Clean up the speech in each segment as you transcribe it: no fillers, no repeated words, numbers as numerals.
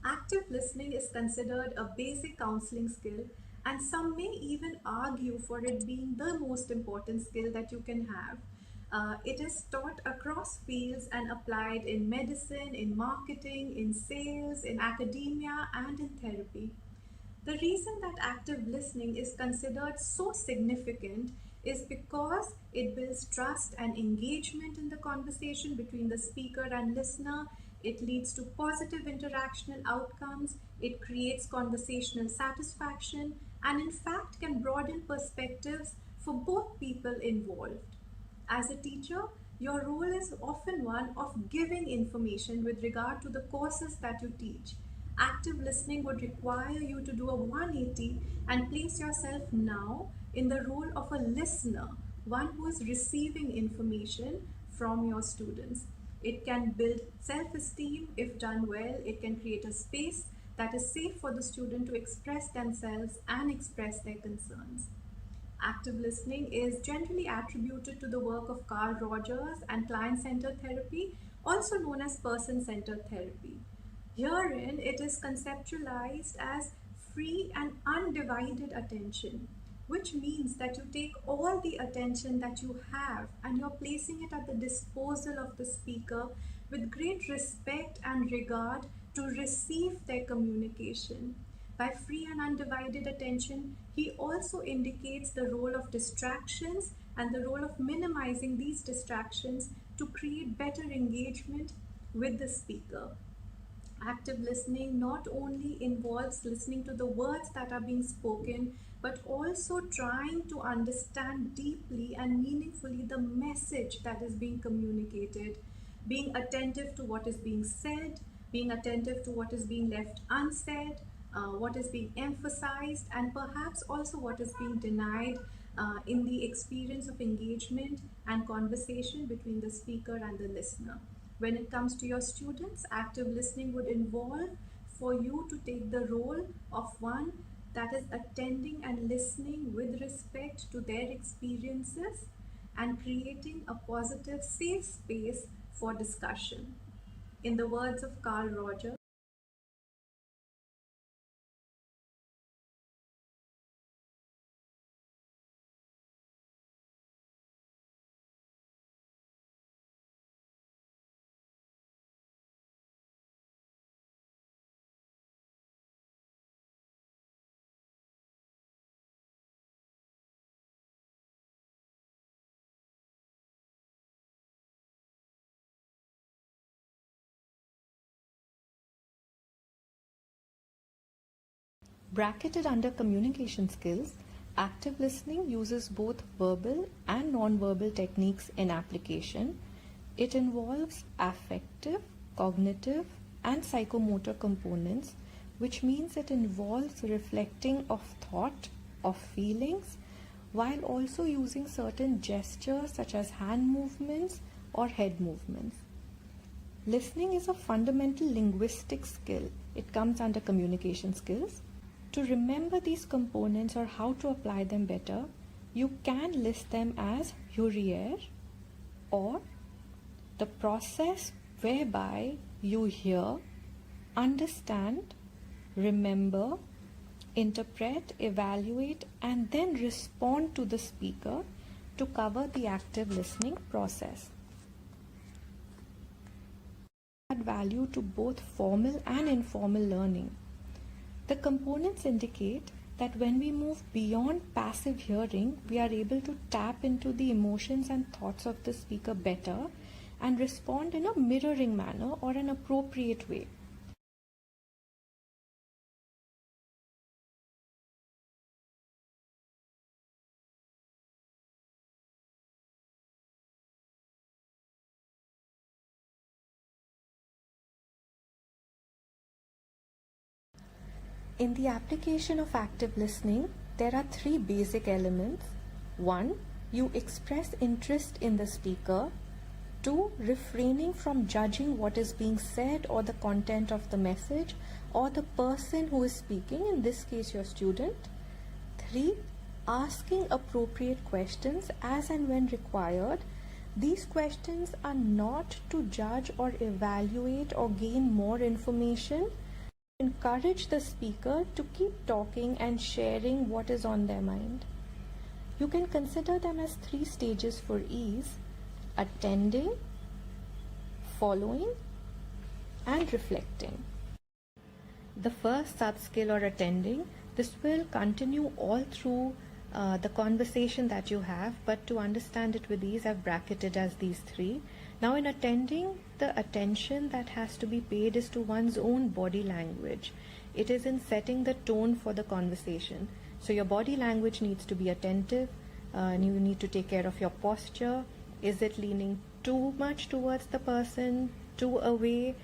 Active listening is considered a basic counseling skill, and some may even argue for it being the most important skill that you can have. It is taught across fields and applied in medicine, in marketing, in sales, in academia, and in therapy. The reason that active listening is considered so significant is because it builds trust and engagement in the conversation between the speaker and listener. It leads to positive interactional outcomes. It creates conversational satisfaction and, in fact, can broaden perspectives for both people involved. As a teacher, your role is often one of giving information with regard to the courses that you teach. Active listening would require you to do a 180 and place yourself now in the role of a listener, one who is receiving information from your students. It can build self esteem if done well, it can create a space that is safe for the student to express themselves and express their concerns. Active listening is generally attributed to the work of Carl Rogers and client-centered therapy, also known as person-centered therapy. Herein, it is conceptualized as free and undivided attention, which means that you take all the attention that you have and you're placing it at the disposal of the speaker with great respect and regard to receive their communication. By free and undivided attention, he also indicates the role of distractions and the role of minimizing these distractions to create better engagement with the speaker. Active listening not only involves listening to the words that are being spoken, but also trying to understand deeply and meaningfully the message that is being communicated, being attentive to what is being said, being attentive to what is being left unsaid, what is being emphasized, and perhaps also what is being denied in the experience of engagement and conversation between the speaker and the listener. When it comes to your students, active listening would involve for you to take the role of one that is attending and listening with respect to their experiences and creating a positive, safe space for discussion. In the words of Carl Rogers, Bracketed under communication skills, active listening uses both verbal and non-verbal techniques in application. It involves affective, cognitive, and psychomotor components, which means it involves reflecting of thought, of feelings, while also using certain gestures such as hand movements or head movements. Listening is a fundamental linguistic skill. It comes under communication skills. To remember these components or how to apply them better, you can list them as hurrier, or the process whereby you hear, understand, remember, interpret, evaluate, and then respond to the speaker to cover the active listening process. Add value to both formal and informal learning. The components indicate that when we move beyond passive hearing, we are able to tap into the emotions and thoughts of the speaker better and respond in a mirroring manner or an appropriate way. In the application of active listening, there are three basic elements. 1. You express interest in the speaker. 2. Refraining from judging what is being said or the content of the message or the person who is speaking, in this case your student. 3. Asking appropriate questions as and when required. These questions are not to judge or evaluate or gain more information, Encourage the speaker to keep talking and sharing what is on their mind. You can consider them as 3 stages for ease: attending, following, and reflecting. The first sub-skill, or attending, this will continue all through the conversation that you have, but to understand it with ease, I've bracketed as these 3. Now in attending, the attention that has to be paid is to one's own body language. It is in setting the tone for the conversation. So your body language needs to be attentive, and you need to take care of your posture. Is it leaning too much towards the person, too away?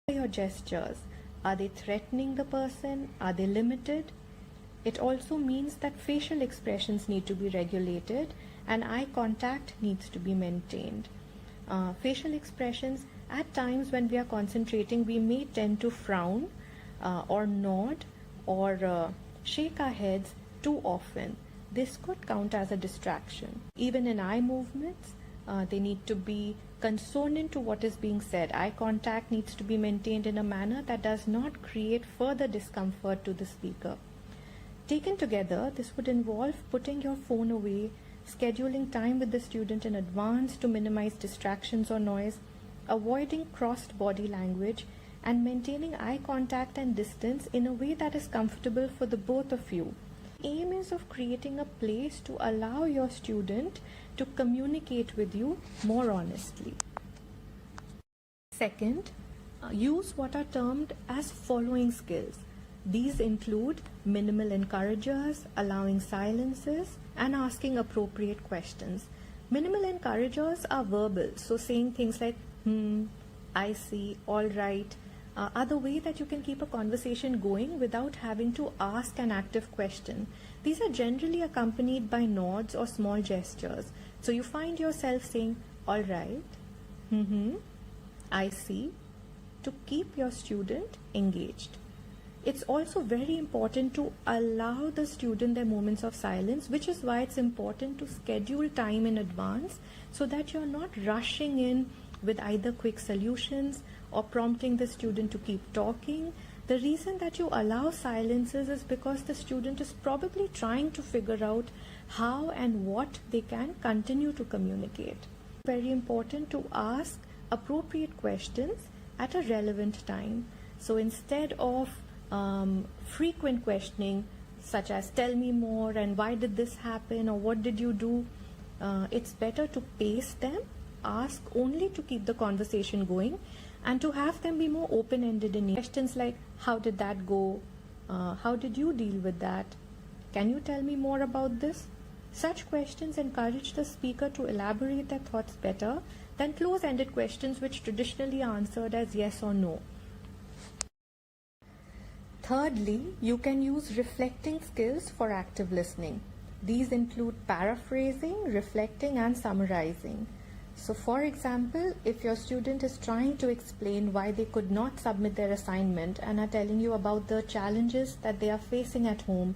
Your gestures, are they threatening the person? Are they limited? It also means that facial expressions need to be regulated and eye contact needs to be maintained. Facial expressions, at times when we are concentrating, we may tend to frown or nod or shake our heads too often. This could count as a distraction. Even in eye movements, they need to be consonant to what is being said. Eye contact needs to be maintained in a manner that does not create further discomfort to the speaker. Taken together, this would involve putting your phone away, scheduling time with the student in advance to minimize distractions or noise, avoiding crossed body language, and maintaining eye contact and distance in a way that is comfortable for the both of you. The aim is of creating a place to allow your student to communicate with you more honestly. Second, use what are termed as following skills. These include minimal encouragers, allowing silences, and asking appropriate questions. Minimal encouragers are verbal, so saying things like, I see, all right, are the way that you can keep a conversation going without having to ask an active question. These are generally accompanied by nods or small gestures. So you find yourself saying, all right, I see, to keep your student engaged. It's also very important to allow the student their moments of silence, which is why it's important to schedule time in advance so that you're not rushing in with either quick solutions or prompting the student to keep talking. The reason that you allow silences is because the student is probably trying to figure out how and what they can continue to communicate. Very important to ask appropriate questions at a relevant time. So instead of frequent questioning such as tell me more and why did this happen or what did you do, it's better to pace them, ask only to keep the conversation going, and to have them be more open-ended in questions like how did that go, how did you deal with that, can you tell me more about this. Such questions encourage the speaker to elaborate their thoughts better than close-ended questions which traditionally are answered as yes or no. Thirdly, you can use reflecting skills for active listening. These include paraphrasing, reflecting, and summarizing. So for example, if your student is trying to explain why they could not submit their assignment and are telling you about the challenges that they are facing at home,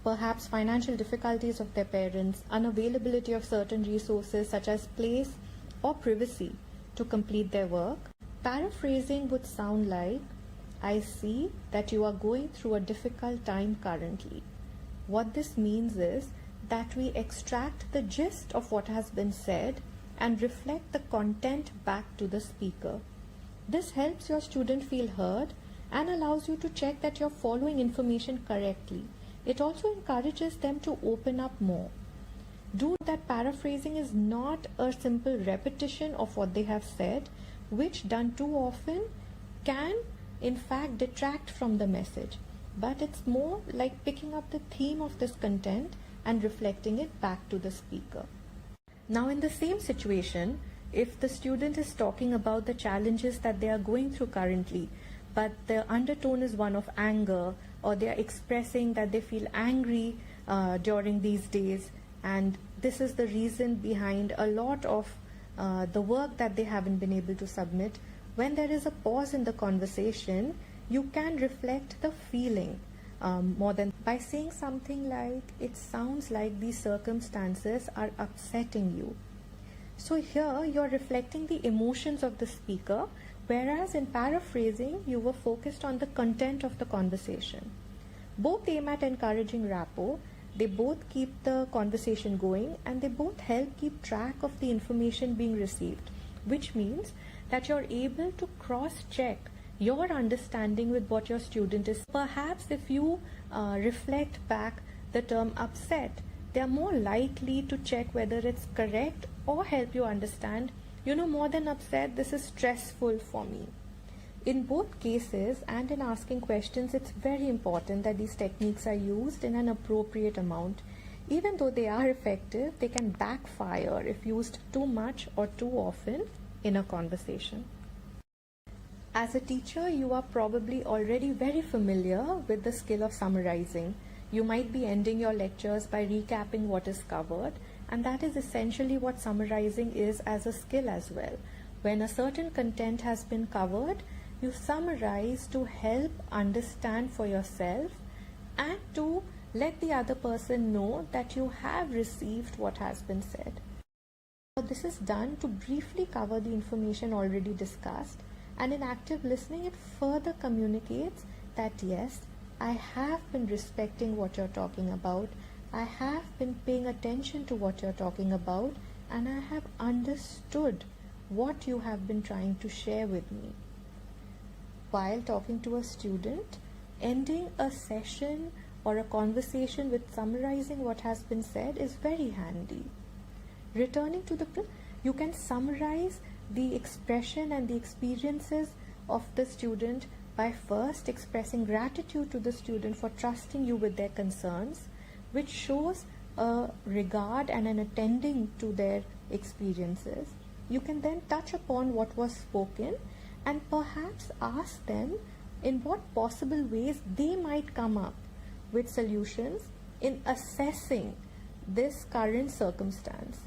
perhaps financial difficulties of their parents, unavailability of certain resources such as place or privacy to complete their work, paraphrasing would sound like, I see that you are going through a difficult time currently. What this means is that we extract the gist of what has been said and reflect the content back to the speaker. This helps your student feel heard and allows you to check that you're following information correctly. It also encourages them to open up more. Do that paraphrasing is not a simple repetition of what they have said, which done too often can in fact detract from the message, but it's more like picking up the theme of this content and reflecting it back to the speaker. Now in the same situation, if the student is talking about the challenges that they are going through currently, but the undertone is one of anger, or they are expressing that they feel angry during these days, and this is the reason behind a lot of the work that they haven't been able to submit, when there is a pause in the conversation, you can reflect the feeling more than by saying something like, it sounds like these circumstances are upsetting you. So here you're reflecting the emotions of the speaker whereas in paraphrasing, you were focused on the content of the conversation. Both aim at encouraging rapport, they both keep the conversation going, and they both help keep track of the information being received, which means that you're able to cross-check your understanding with what your student is. Perhaps if you reflect back the term upset, they are more likely to check whether it's correct or help you understand, more than upset, this is stressful for me. In both cases and in asking questions, it's very important that these techniques are used in an appropriate amount. Even though they are effective, they can backfire if used too much or too often in a conversation. As a teacher, you are probably already very familiar with the skill of summarizing. You might be ending your lectures by recapping what is covered, and that is essentially what summarizing is as a skill as well. When a certain content has been covered, you summarize to help understand for yourself and to let the other person know that you have received what has been said. Now, this is done to briefly cover the information already discussed, and in active listening, it further communicates that yes, I have been respecting what you're talking about, I have been paying attention to what you're talking about, and I have understood what you have been trying to share with me. While talking to a student, ending a session or a conversation with summarizing what has been said is very handy. Returning to you can summarize the expression and the experiences of the student by first expressing gratitude to the student for trusting you with their concerns, which shows a regard and an attending to their experiences. You can then touch upon what was spoken and perhaps ask them in what possible ways they might come up with solutions in assessing this current circumstance.